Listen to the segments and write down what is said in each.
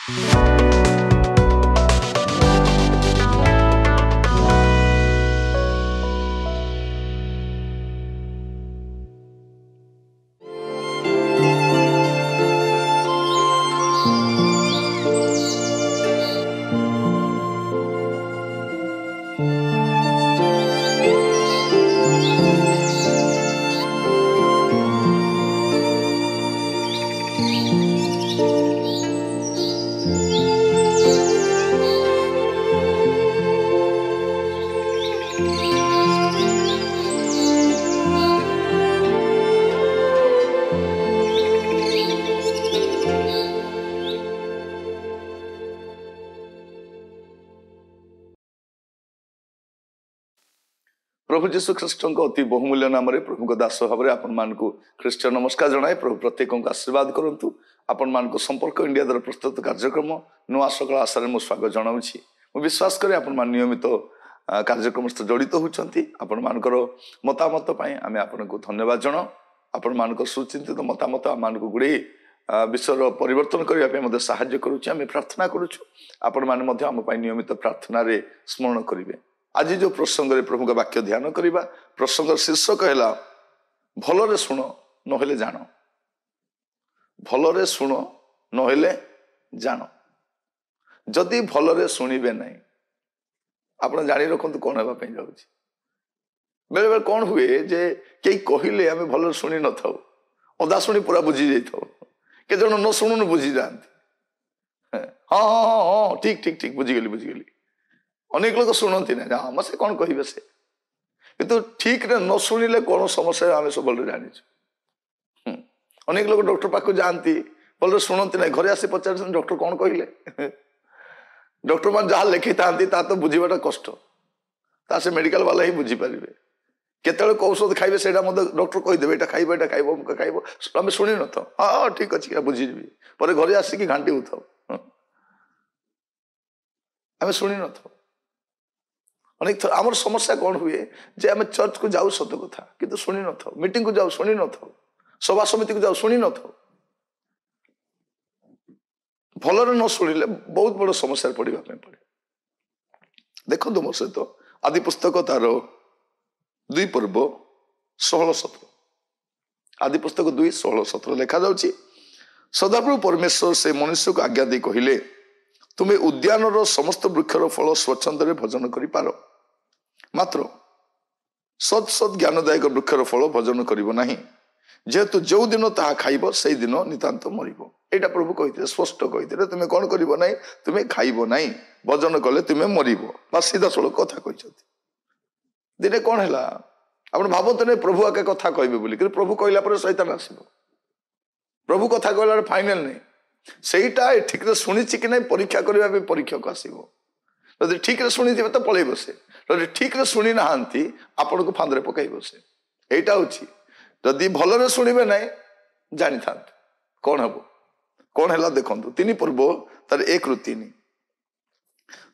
प्रभु जीशु ख्रीष्ट अति बहुमूल्य नाम प्रभु दास भाव में आपण मान ख्रीष्ट नमस्कार जनाए प्रभु प्रत्येक आशीर्वाद करूँ आपण मान संपर्क इंडिया द्वारा प्रस्तुत कार्यक्रम नुआ सकाल आशा मुझे स्वागत जनाऊँगी मुझे विश्वास करें आपण मान नियमित कार्यक्रम सहित जड़ित होती आपण मानकर मतामत आम आपको धन्यवाद जनाऊ आपण मान सुचिंतित मतामत आम मानक गुड़े विश्वर परिवर्तन करने साहाय्य करुच्चे आम प्रार्थना करुचु आपण मैंने आम नियमित प्रार्थना स्मरण करेंगे। आज जो प्रसंग रे प्रभु का वाक्य ध्यान करवा प्रसंग शीर्षक है भलरे शुण नहेले जान भलरे शुण नहेले जान जदि भलरे शुणिबे नहीं आप जानी रखु कौन होगापी जाऊँगी बेले बेले कौन हुए जे कई कहले आम भलरे शुणी न था अदा शुणी पूरा बुझी जाइए के जन न शुणु बुझी जाती हाँ हाँ हाँ हाँ ठीक ठीक ठीक बुझीगली अनेक लोग शुणती ना हाँ से कौन कहे से किंतु ठीक रे न शुणिले कौन समस्या आम सब जानी अनेक लोग डॉक्टर पाक जाती भले शुणती ना घरे आसी पचार डॉक्टर कौन कहले डॉक्टर मान जहाँ लिखी था तो बुझाटा कष्ट ता से मेडिकल वाला ही बुझीपारे केत औषध खाइबे से डॉक्टर कहीदेवे यहाँ खाइब आम शुणी न था हाँ ठीक अच्छे बुझीजी पर घरे आसिक घाटी होता आम शुणी न था अनेक थर आम समस्या कौन हुए जे आम चर्च को जाऊ सत कथा किंतु शुणी न था मीटिंग को जाऊ शुणी न था सभा समिति को जाऊ शुणी न था भलरे न शुणिले बहुत बड़ समस्या पड़ा पड़े देखो मो सहित आदि पुस्तक तार 2 पर्व 16-17 आदि पुस्तक 2:16-17 लिखा जाउछि सदाप्रभु परमेश्वर से मनुष्य को आज्ञा दे कहिले तुम्हें उद्यान समस्त वृक्षर फल स्वच्छंद भोजन कर पार मात्र सत सत ज्ञानदायक वृक्षर फल भोजन करिवो नाही जेहेतु जो दिन ताहा खाइबो से दिन नितांत मरिबो एटा प्रभु कहिते स्पष्ट कहिते तुम्हें कौन करिवो नाही तुम्हें खाइबो नाही भोजन कले तुम्हें मरिबो बा सीधा सड़क कथा कहिसथि दिने कौन है आपण भावत नहीं प्रभु आके कथा कहबे बोली कि प्रभु कहला पर शैतान आसीबो प्रभु कथा कहला फाइनल नहीं सेटा ठीक से शुणी कि नहीं परीक्षा करने परीक्षा को आसो जब ठीक से शुणी तो पलि बसे ठीक से शुणी ना आपण को फांदे पकई बसे यहीटा हूँ जदि भलरे शुणे ना जानी था कौन हम कौन है देखो 3 पर्व तार 1-3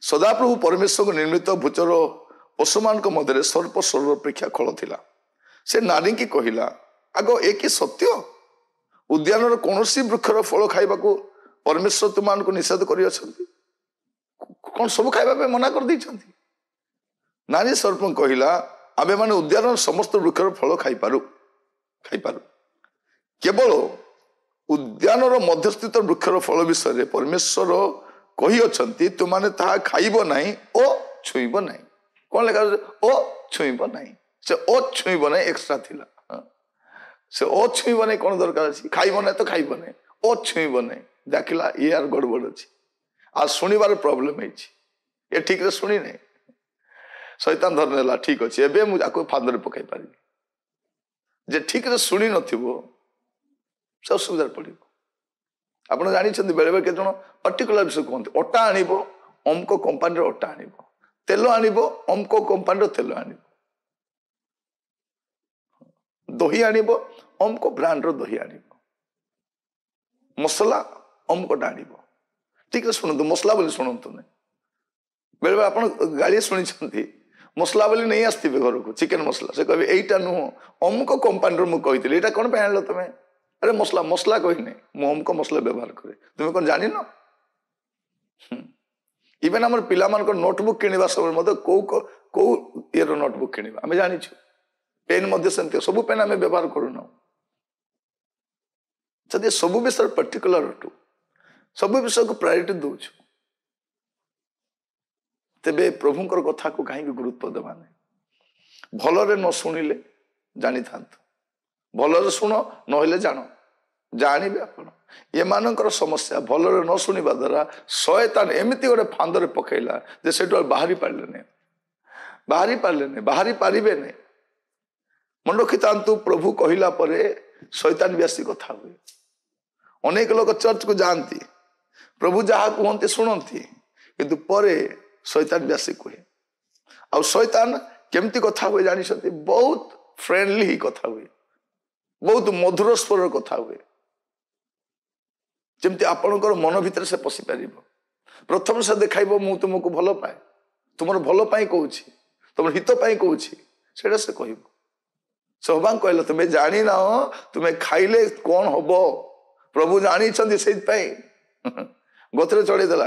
सदाप्रभु परमेश्वर को निर्मित भूचर पशु मान मध्य सर्प स्वर अपेक्षा खल थिला से नारी की कहला आग एक सत्य उद्यान कौन वृक्षर फल खाइबा को परमेश्वर तुम को निषेध कर कौन सब खाइबा मना कर देछंती नारी सर्प कहला आबे माने उद्यान समस्त वृक्षर फल खाइपारु केवल उद्यान मध्यस्थित वृक्षर फल विषय परमेश्वर कही अछंती तुमाने ताहा खाइबो नाही ओ छुइबो नाही कौन लिखा ओ छुइबो नाही से ओ छुइबो नाही एक्स्ट्रा थिला से ओ छुइब नहीं कौन दरकार अच्छी खाइब ना तो खाइब नहीं ओ छुइब नहीं देखला ये यार गड़बड़ अच्छी आज शुणवार प्रोब्लेम है ठीक से शुणी नहीं शैतान धरनेला ठीक अच्छे एवं मुझे फांदे पकई पारि जे ठीक से शुणी न सब असुविधा पड़ो आप जानते बेले बेले केत पर्टिकुलर विषय कहते अटा आणब अमको कंपानी अटा आणब तेल आणब अमको कंपानी तेल आणब दही आणब अमको ब्रांड दही आणब मसला अमकोटा आणब ठीक है शुणु मसला बोली शुणु नहीं बेले बेले आप गाड़ी शुणी मसला बोली नहीं आसते घर को चिकेन मसला से कहे यहीटा नुह अमुक कंपानी मुझे यहाँ कौन आनल तुम्हें अरे मसला मसला कहनी मुझे अमुक मसला व्यवहार करे तुम्हें कौन जान इवेन आम पिला नोटबुक किणवा समय कौ ये नोटबुक किणवा आम जाचु पेन सेमती सब पेन आम व्यवहार करूना जदि सब विषय पर्टिकुलर अटू सब विषय को प्रायोरिटी दौच तेबे प्रभुंकर कथा को कहीं गुरुत्व देवा नहीं भलरे न शुणिले जानी था भलरे शुण नहले जान जानवे आपण ये मानकर समस्या भलरे न शुणा द्वारा शयतान एमती गोटे फांदरे पकईला जे से बाहरी पारे नहीं बाहरी पारे नहीं मन रखी था प्रभु कहला शैतान भी आसी कथा हुए अनेक लोग चर्च को जाती प्रभु जहाँ कहते शुणती किंतु परे शैतान भी आसी कहे आ शैतान केमती कथा हुए जानी बहुत फ्रेंडली ही कथा हुए बहुत मधुर स्वर कथा हुए जमती आपणकर मन भितर से पशि पार प्रथम से देखाइब मु तुमको भल पाए तुम भल पाई कहूँ तुम हित पाई कहूँ से कह सहबांग कहला तुम्हें जानी ना तुम्हें खाइले कौन हम प्रभु जानी से गतरे चढ़ेदेला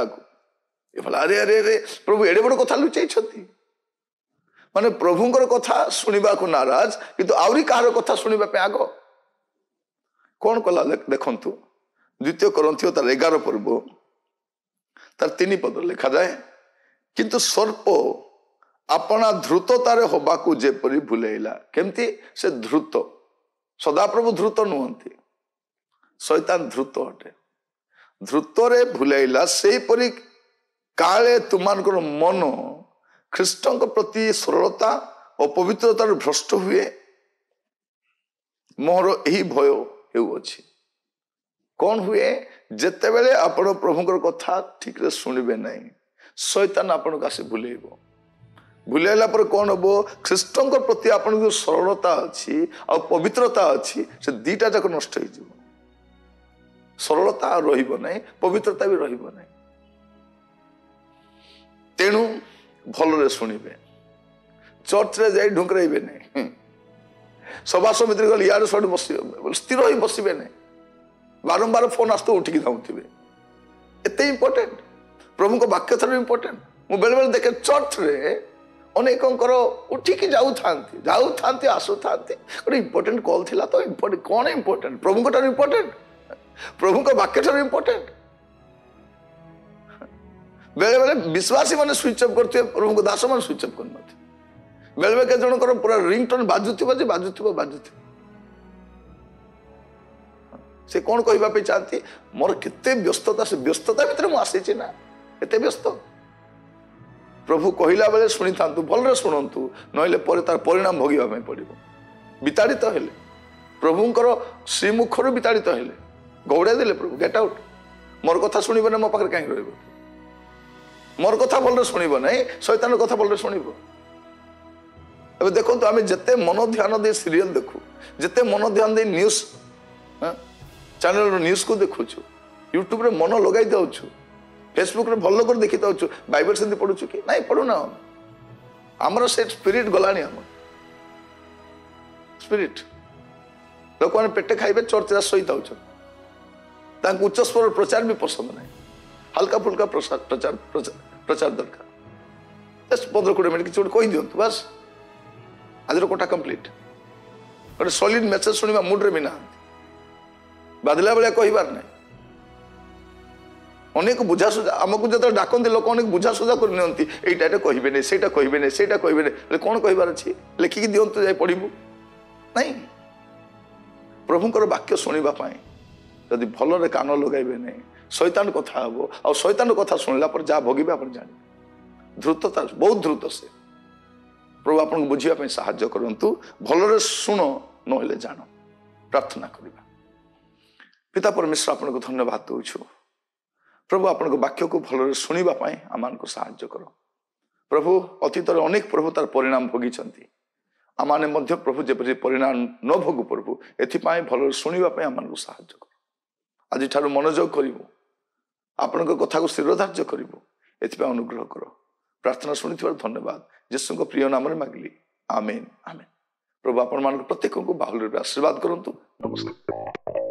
अरे अरे अरे प्रभु एडे बड़ कथा लुचाई माने प्रभुंकर कथा शुणा को नाराज किंतु आउरी कहार कथा शुणा आग कौन कला देखंतु द्वितीय करंथियो तार 11 पर्व तार 3 पद लिखा जाए किंतु सर्प अपना ध्रुततार हबाकू जेपरी भूलेला केमती से ध्रुत सदाप्रभु ध्रुत नुहंती शैतान ध्रुत अटे ध्रुतरे भूलेला से परी काले तुमानकर मन ख्रीष्टों प्रति सरलता और पवित्रतार भ्रष्ट हुए मोर यही भय हेउछि कौन हुए जेते बेले आपण प्रभुंकर कथा ठीक रे सुनिबे नहीं शैतान आपण का से भूलेइबो भूलेला पर कौन हम ख्रीष्टों प्रति आपण जो सरलता अच्छी आ पवित्रता अच्छी से दीटा जाक नष्ट हो सरलता रहिबो नहीं पवित्रता भी रहिबो नहीं तेणु भलरे शुणिबे चर्च रे जाई ढुंकराइबे नहीं सभा समिति गल यार सब बस स्थिर ही बसबे नहीं बारंबार फोन आसते उठिकी धाउथिबे एते इंपोर्टेंट प्रभु को वाक्य थर इंपोर्टेंट मु बेले बेले देखे चर्च रे अनेकंकर उठिकी जाऊ थांती आसु थांती गोटे इंपोर्टेंट कॉल थिला तो इंपोर्टेंट कौन इंपोर्टेंट प्रभु को इंपोर्टेंट प्रभु को वाक्य थर इंपोर्टेंट बेले बेले विश्वासी माने स्विच ऑफ करते प्रभु को दास मान स्विच ऑफ करना बेले बेले के जनकर पूरा रिंगटोन बाजुथिबो से कौन कहबा पे चाहती मोर केते व्यस्तता से व्यस्तता भीतर मु आसी ना एते व्यस्त प्रभु कहला बेले शुणी था भलरे शुणु नहले तार परिणाम भोगिबा में पड़िबो विताड़ित हेले प्रभुंकर श्रीमुखर विताड़ित हेले गौड़े देले प्रभु गेट आउट मोर कथा शुणिबो ना मो पाखरे काहे रहइबो मोर कथा भलरे शुणिबो नहीं शैतान कथा भलरे शुणिबो अब देखो तो आम जिते मन ध्यान दे सीरियल देखु जिते मन ध्यान दे न्यूज चैनल न्यूज को देखुछु यूट्यूब रे मन लगाई दउछु फेसबुक रे भल कर देखि दउछु बाइबल से पढुछु कि नहीं पढु ना हमर से स्पिरिट गलानी हम स्पिरिट लोक माने पेटे खाइबे चर्च रा सही दउछु तांक उच्च स्वर प्रचार भी पसंद नहीं हल्का फुल्का प्रचार दरकार जस्ट 15-20 मिनट किसी कही दिंतु बस आज कोटा कंप्लीट गोटे सॉलिड मेसेज शुणा मुड्रे भी ना बादला बेला कहबार नहीं अनेक बुझासुझा आमको जो डाकती लोक अनेक बुझासुझा करनी यहीटा कहे नहीं से कहे नहीं से कहे नहीं कौन कहबार अच्छी लिखिकी दिंतु जाए पढ़ू नहीं प्रभुंर वाक्य शुणापी जदि भलरे कान लगाइबे नहीं शैतान कथा हम आ शैतान कथा शुणला पर जहाँ भोगे आप जान ध्रुतता बहुत ध्रुत से प्रभु आपको बुझापी साहाय्य करंतु भलरे शुण नहले जान प्रार्थना करवा पिता परमेश्वर आपको धन्यवाद दूछु प्रभु आपको वाक्य को भलरे शुणापी आम को साहाय्य कर प्रभु अतीत अनेक प्रभु तार परिणाम भोगी आमाने मध्य प्रभु जेपरि परिणाम न भोगु प्रभु एथिपाई भलरे शुणापी आम को साहाय्य कर आज ठारू मनोयोग करूँ आपण कथा को स्थिर धार्य करूँ एथिपाई अनुग्रह कर प्रार्थना शुणी धन्यवाद यीशु प्रिय नाम मागिली आमेन आमेन प्रभु आपण प्रत्येक को बाहुल आशीर्वाद करंतु नमस्कार।